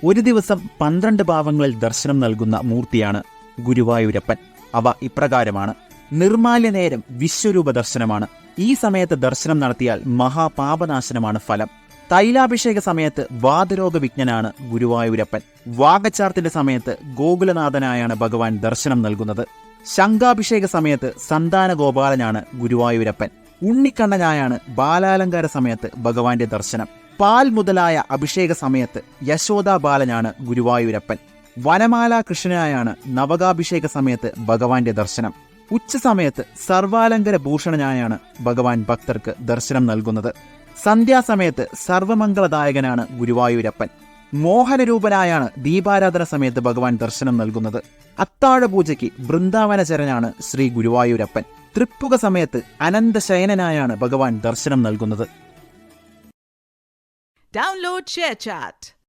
ഒരു ദിവസം 12 ഭാവങ്ങളിൽ ദർശനം നൽകുന്ന മൂർത്തിയാണ് ഗുരുവായൂരപ്പൻ. അവ ഇപ്രകാരമാണ്. നിർമാല്യ നേരം വിശ്വരൂപ ദർശനമാണ്. ഈ സമയത്ത് ദർശനം നടത്തിയാൽ മഹാപാപനാശനമാണ് ഫലം. തൈലാഭിഷേക സമയത്ത് വാതരോഗ വിജ്ഞനാണ് ഗുരുവായൂരപ്പൻ. വാഗച്ചാർത്തിന്റെ സമയത്ത് ഗോകുലനാഥനായാണ് ഭഗവാൻ ദർശനം നൽകുന്നത്. ശംഖാഭിഷേക സമയത്ത് സന്താന ഗോപാലനാണ് ഗുരുവായൂരപ്പൻ. ഉണ്ണിക്കണ്ണനായാണ് ബാലാലങ്കാര സമയത്ത് ഭഗവാന്റെ ദർശനം. പാൽ മുതലായ അഭിഷേക സമയത്ത് യശോദാ ബാലനാണ് ഗുരുവായൂരപ്പൻ. വനമാല കൃഷ്ണനായാണ് നവകാഭിഷേക സമയത്ത് ഭഗവാന്റെ ദർശനം. ഉച്ചസമയത്ത് സർവാലങ്കര ഭൂഷണനായാണ് ഭഗവാൻ ഭക്തർക്ക് ദർശനം നൽകുന്നത്. സന്ധ്യാസമയത്ത് സർവമംഗളദായകനാണ് ഗുരുവായൂരപ്പൻ. മോഹനരൂപനായാണ് ദീപാരാധന സമയത്ത് ഭഗവാൻ ദർശനം നൽകുന്നത്. അത്താഴപൂജയ്ക്ക് വൃന്ദാവനചരനാണ് ശ്രീ ഗുരുവായൂരപ്പൻ. തൃപ്പുക സമയത്ത് അനന്തശയനനായാണ് ഭഗവാൻ ദർശനം നൽകുന്നത്. Download ShareChat.